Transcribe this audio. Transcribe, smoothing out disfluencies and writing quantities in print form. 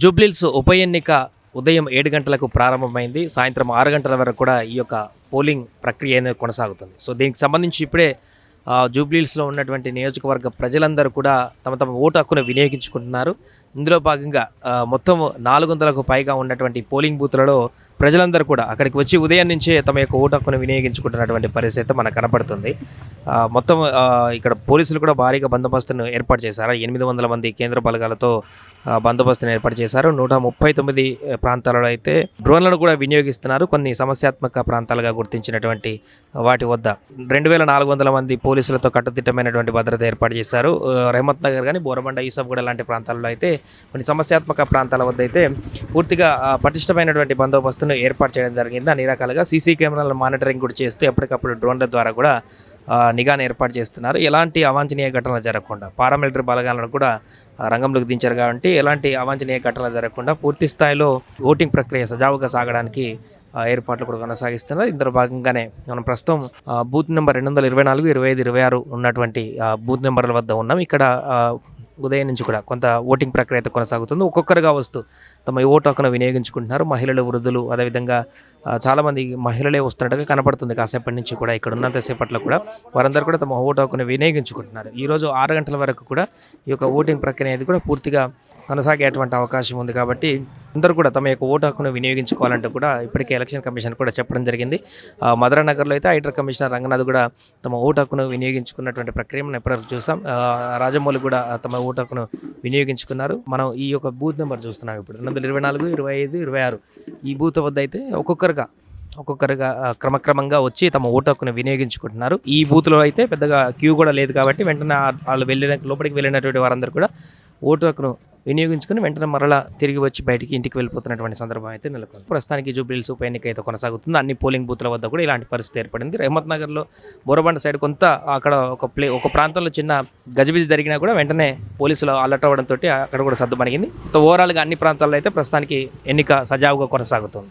జూబ్లీహిల్స్ ఉప ఎన్నిక ఉదయం 7 గంటలకు ప్రారంభమైంది. సాయంత్రం 6 గంటల వరకు కూడా ఈ యొక్క పోలింగ్ ప్రక్రియ అనేది కొనసాగుతుంది. సో దీనికి సంబంధించి ఇప్పుడే జూబ్లీహిల్స్లో ఉన్నటువంటి నియోజకవర్గ ప్రజలందరూ కూడా తమ తమ ఓటు హక్కును వినియోగించుకుంటున్నారు. ఇందులో భాగంగా మొత్తం 400కు పైగా ఉన్నటువంటి పోలింగ్ బూత్లలో ప్రజలందరూ కూడా అక్కడికి వచ్చి ఉదయం నుంచే తమ యొక్క ఓటు హక్కును వినియోగించుకుంటున్నటువంటి పరిస్థితి మనకు కనపడుతుంది. మొత్తం ఇక్కడ పోలీసులు కూడా భారీగా బందోబస్తును ఏర్పాటు చేశారు. 800 మంది కేంద్ర బలగాలతో బందోబస్తును ఏర్పాటు చేశారు. 139 ప్రాంతాలలో అయితే డ్రోన్లను కూడా వినియోగిస్తున్నారు. కొన్ని సమస్యాత్మక ప్రాంతాలుగా గుర్తించినటువంటి వాటి వద్ద 2400 మంది పోలీసులతో కట్టుదిట్టమైనటువంటి భద్రత ఏర్పాటు చేశారు. రహమత్ నగర్ కానీ బోరబండ యూసఫ్గూడ లాంటి ప్రాంతాల్లో అయితే కొన్ని సమస్యాత్మక ప్రాంతాల వద్ద అయితే పూర్తిగా పటిష్టమైనటువంటి బందోబస్తును ఏర్పాటు చేయడం జరిగింది. అన్ని రకాలుగా సీసీ కెమెరాల మానిటరింగ్ కూడా చేస్తూ ఎప్పటికప్పుడు డ్రోన్ల ద్వారా కూడా నిఘాను ఏర్పాటు చేస్తున్నారు. ఎలాంటి అవాంఛనీయ ఘటనలు జరగకుండా పారామిలిటరీ బలగాలను కూడా రంగంలోకి దించారు. కాబట్టి ఎలాంటి అవాంఛనీయ ఘటనలు జరగకుండా పూర్తి స్థాయిలో ఓటింగ్ ప్రక్రియ సజావుగా సాగడానికి ఏర్పాట్లు కూడా కొనసాగిస్తున్నారు. ఇందులో భాగంగానే మనం ప్రస్తుతం బూత్ నెంబర్ 224, 25, 26 ఉన్నటువంటి బూత్ నెంబర్ల వద్ద ఉన్నాం. ఇక్కడ ఉదయం నుంచి కూడా కొంత ఓటింగ్ ప్రక్రియ అయితే కొనసాగుతుంది. ఒక్కొక్కరుగా వస్తూ తమ ఓటు హక్కును వినియోగించుకుంటున్నారు. మహిళలు, వృద్ధులు, అదేవిధంగా చాలామంది మహిళలే వస్తున్నట్టుగా కనపడుతుంది. కాసేపటి నుంచి కూడా ఇక్కడ ఉన్నంతసేపట్లో కూడా వారందరూ కూడా తమ ఓటు హక్కును వినియోగించుకుంటున్నారు. ఈరోజు 6 గంటల వరకు కూడా ఈ యొక్క ఓటింగ్ ప్రక్రియ అనేది కూడా పూర్తిగా కొనసాగేటువంటి అవకాశం ఉంది. కాబట్టి అందరూ కూడా తమ యొక్క ఓటు హక్కును వినియోగించుకోవాలంటూ కూడా ఇప్పటికే ఎలక్షన్ కమిషన్ కూడా చెప్పడం జరిగింది. మధురానగర్లో అయితే ఐటర్ కమిషనర్ రంగనాథ్ కూడా తమ ఓటు హక్కును వినియోగించుకున్నటువంటి ప్రక్రియ మనం ఎప్పటివరకు చూసాం. రాజమౌళి కూడా తమ ఓటు హక్కును వినియోగించుకున్నారు. మనం ఈ యొక్క బూత్ నెంబర్ చూస్తున్నాం ఇప్పుడు 224, 25, 26 ఈ బూత్ వద్ద అయితే ఒక్కొక్కరుగా క్రమక్రమంగా వచ్చి తమ ఓటు హక్కును వినియోగించుకుంటున్నారు. ఈ బూత్లో అయితే పెద్దగా క్యూ కూడా లేదు. కాబట్టి వెంటనే వాళ్ళు లోపలికి వెళ్ళినటువంటి వారందరూ కూడా ఓటు హక్కును వినియోగించుకుని వెంటనే మరలా తిరిగి వచ్చి బయటికి ఇంటికి వెళ్ళిపోతున్నటువంటి సందర్భం అయితే నెలకొంది. ప్రస్తుతానికి జూబ్లీహిల్స్ ఉప ఎన్నిక అయితే కొనసాగుతుంది. అన్ని పోలింగ్ బూత్ల వద్ద కూడా ఇలాంటి పరిస్థితి ఏర్పడింది. రహమత్ నగర్లో బోరబండ సైడ్ కొంత అక్కడ ఒక ప్రాంతంలో చిన్న గజిబిజి జరిగినా కూడా వెంటనే పోలీసులు అలర్ట్ అవ్వడంతో అక్కడ కూడా సర్దుమణిగింది. ఓవరాల్గా అన్ని ప్రాంతాల్లో అయితే ప్రస్తుతానికి ఎన్నిక సజావుగా కొనసాగుతుంది.